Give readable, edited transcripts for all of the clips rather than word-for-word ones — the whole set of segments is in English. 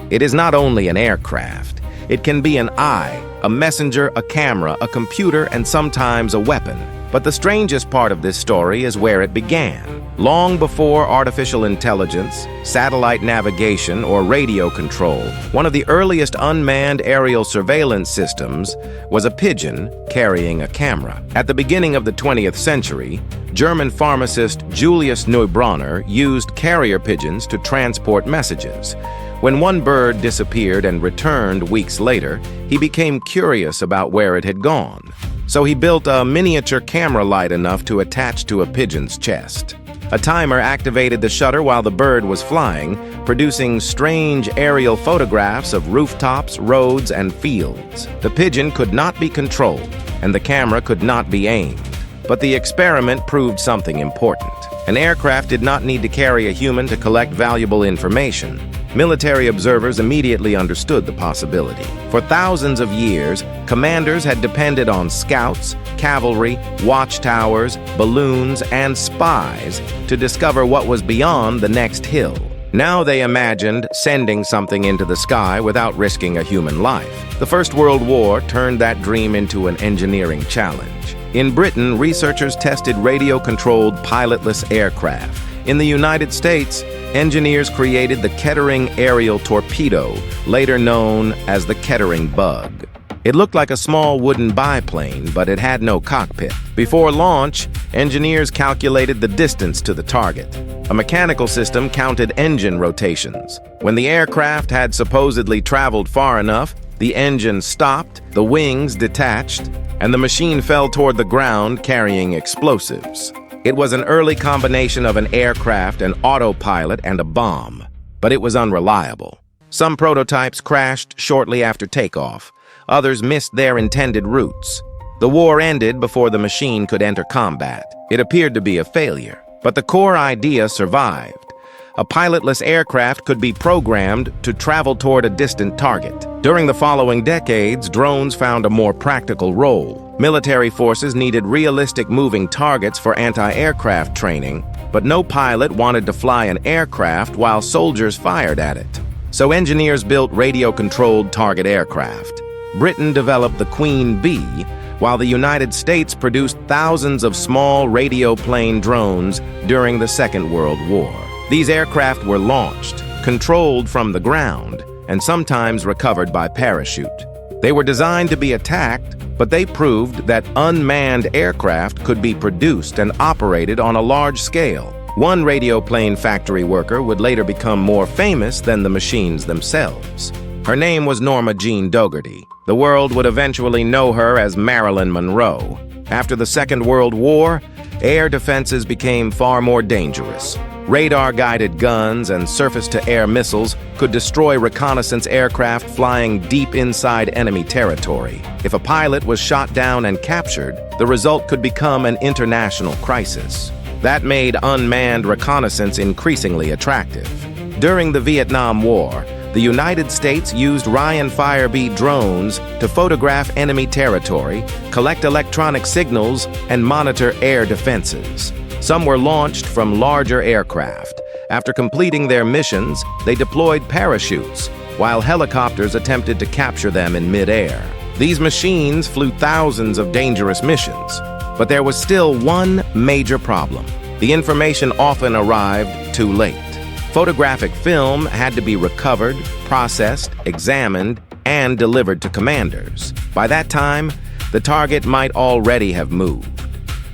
It is not only an aircraft. It can be an eye, a messenger, a camera, a computer, and sometimes a weapon. But the strangest part of this story is where it began. Long before artificial intelligence, satellite navigation, or radio control, one of the earliest unmanned aerial surveillance systems was a pigeon carrying a camera. At the beginning of the 20th century, German pharmacist Julius Neubronner used carrier pigeons to transport messages. When one bird disappeared and returned weeks later, he became curious about where it had gone. So he built a miniature camera light enough to attach to a pigeon's chest. A timer activated the shutter while the bird was flying, producing strange aerial photographs of rooftops, roads, and fields. The pigeon could not be controlled, and the camera could not be aimed. But the experiment proved something important. An aircraft did not need to carry a human to collect valuable information. Military observers immediately understood the possibility. For thousands of years, commanders had depended on scouts, cavalry, watchtowers, balloons, and spies to discover what was beyond the next hill. Now they imagined sending something into the sky without risking a human life. The First World War turned that dream into an engineering challenge. In Britain, researchers tested radio-controlled pilotless aircraft. In the United States, engineers created the Kettering aerial torpedo, later known as the Kettering Bug. It looked like a small wooden biplane, but it had no cockpit. Before launch, engineers calculated the distance to the target. A mechanical system counted engine rotations. When the aircraft had supposedly traveled far enough, the engine stopped, the wings detached, and the machine fell toward the ground carrying explosives. It was an early combination of an aircraft, an autopilot, and a bomb, but it was unreliable. Some prototypes crashed shortly after takeoff. Others missed their intended routes. The war ended before the machine could enter combat. It appeared to be a failure, but the core idea survived. A pilotless aircraft could be programmed to travel toward a distant target. During the following decades, drones found a more practical role. Military forces needed realistic moving targets for anti-aircraft training, but no pilot wanted to fly an aircraft while soldiers fired at it. So engineers built radio-controlled target aircraft. Britain developed the Queen Bee, while the United States produced thousands of small radio-plane drones during the Second World War. These aircraft were launched, controlled from the ground, and sometimes recovered by parachute. They were designed to be attacked, but they proved that unmanned aircraft could be produced and operated on a large scale. One radioplane factory worker would later become more famous than the machines themselves. Her name was Norma Jean Dougherty. The world would eventually know her as Marilyn Monroe. After the Second World War, air defenses became far more dangerous. Radar-guided guns and surface-to-air missiles could destroy reconnaissance aircraft flying deep inside enemy territory. If a pilot was shot down and captured, the result could become an international crisis. That made unmanned reconnaissance increasingly attractive. During the Vietnam War, the United States used Ryan Firebee drones to photograph enemy territory, collect electronic signals, and monitor air defenses. Some were launched from larger aircraft. After completing their missions, they deployed parachutes, while helicopters attempted to capture them in mid-air. These machines flew thousands of dangerous missions, but there was still one major problem. The information often arrived too late. Photographic film had to be recovered, processed, examined, and delivered to commanders. By that time, the target might already have moved.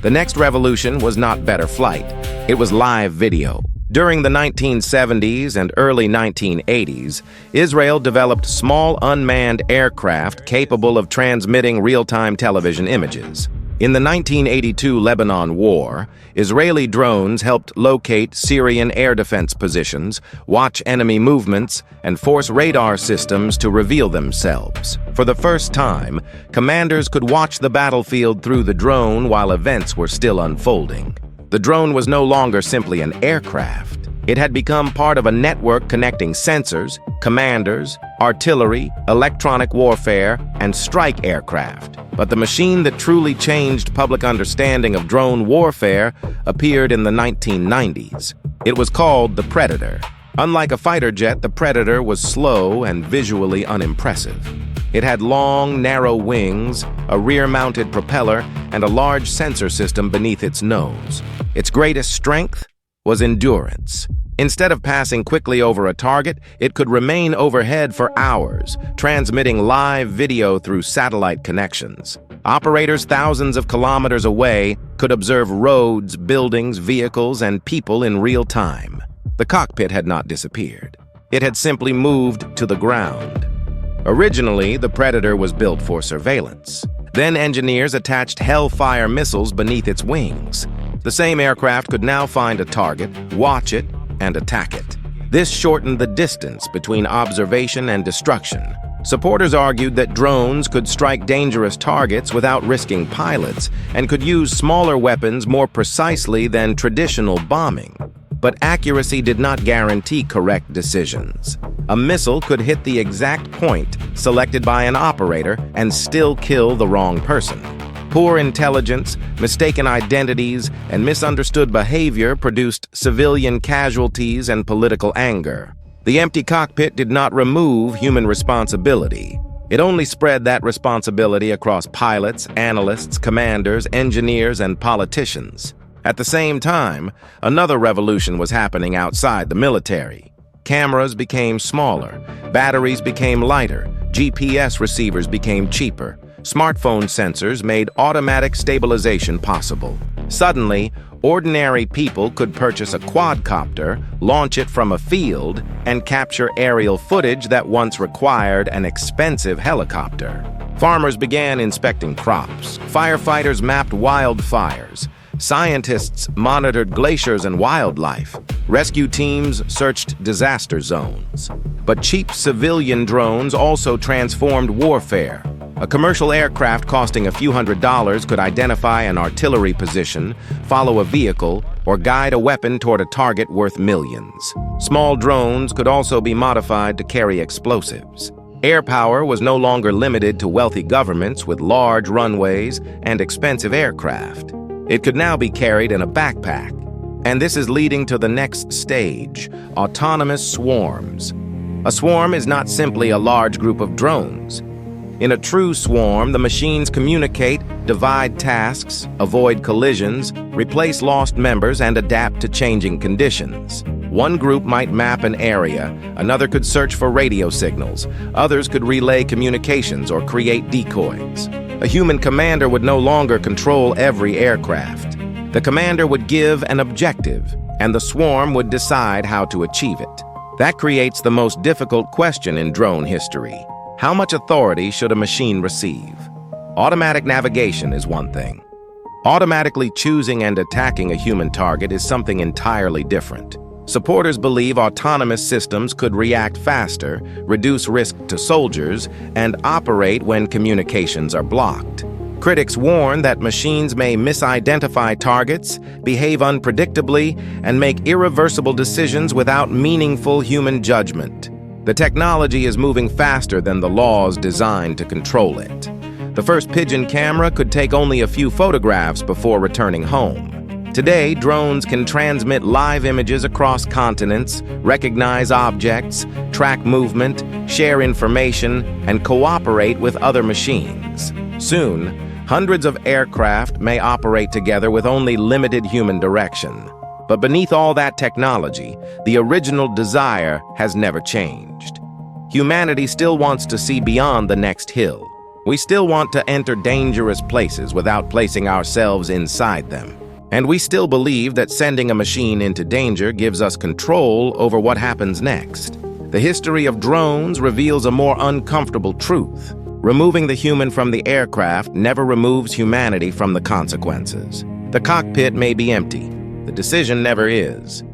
The next revolution was not better flight, it was live video. During the 1970s and early 1980s, Israel developed small unmanned aircraft capable of transmitting real-time television images. In the 1982 Lebanon War, Israeli drones helped locate Syrian air defense positions, watch enemy movements, and force radar systems to reveal themselves. For the first time, commanders could watch the battlefield through the drone while events were still unfolding. The drone was no longer simply an aircraft. It had become part of a network connecting sensors, commanders, artillery, electronic warfare, and strike aircraft. But the machine that truly changed public understanding of drone warfare appeared in the 1990s. It was called the Predator. Unlike a fighter jet, the Predator was slow and visually unimpressive. It had long, narrow wings, a rear-mounted propeller, and a large sensor system beneath its nose. Its greatest strength was endurance. Instead of passing quickly over a target, it could remain overhead for hours, transmitting live video through satellite connections. Operators thousands of kilometers away could observe roads, buildings, vehicles, and people in real time. The cockpit had not disappeared. It had simply moved to the ground. Originally, the Predator was built for surveillance. Then engineers attached Hellfire missiles beneath its wings. The same aircraft could now find a target, watch it, and attack it. This shortened the distance between observation and destruction. Supporters argued that drones could strike dangerous targets without risking pilots and could use smaller weapons more precisely than traditional bombing. But accuracy did not guarantee correct decisions. A missile could hit the exact point selected by an operator and still kill the wrong person. Poor intelligence, mistaken identities, and misunderstood behavior produced civilian casualties and political anger. The empty cockpit did not remove human responsibility. It only spread that responsibility across pilots, analysts, commanders, engineers, and politicians. At the same time, another revolution was happening outside the military. Cameras became smaller, batteries became lighter, GPS receivers became cheaper, smartphone sensors made automatic stabilization possible. Suddenly, ordinary people could purchase a quadcopter, launch it from a field, and capture aerial footage that once required an expensive helicopter. Farmers began inspecting crops. Firefighters mapped wildfires. Scientists monitored glaciers and wildlife. Rescue teams searched disaster zones. But cheap civilian drones also transformed warfare. A commercial aircraft costing a few $100s could identify an artillery position, follow a vehicle, or guide a weapon toward a target worth millions. Small drones could also be modified to carry explosives. Air power was no longer limited to wealthy governments with large runways and expensive aircraft. It could now be carried in a backpack. And this is leading to the next stage, autonomous swarms. A swarm is not simply a large group of drones. In a true swarm, the machines communicate, divide tasks, avoid collisions, replace lost members, and adapt to changing conditions. One group might map an area, another could search for radio signals, others could relay communications or create decoys. A human commander would no longer control every aircraft. The commander would give an objective, and the swarm would decide how to achieve it. That creates the most difficult question in drone history. How much authority should a machine receive? Automatic navigation is one thing. Automatically choosing and attacking a human target is something entirely different. Supporters believe autonomous systems could react faster, reduce risk to soldiers, and operate when communications are blocked. Critics warn that machines may misidentify targets, behave unpredictably, and make irreversible decisions without meaningful human judgment. The technology is moving faster than the laws designed to control it. The first Pigeon camera could take only a few photographs before returning home. Today, drones can transmit live images across continents, recognize objects, track movement, share information, and cooperate with other machines. Soon, hundreds of aircraft may operate together with only limited human direction. But beneath all that technology, the original desire has never changed. Humanity still wants to see beyond the next hill. We still want to enter dangerous places without placing ourselves inside them. And we still believe that sending a machine into danger gives us control over what happens next. The history of drones reveals a more uncomfortable truth. Removing the human from the aircraft never removes humanity from the consequences. The cockpit may be empty. The decision never is.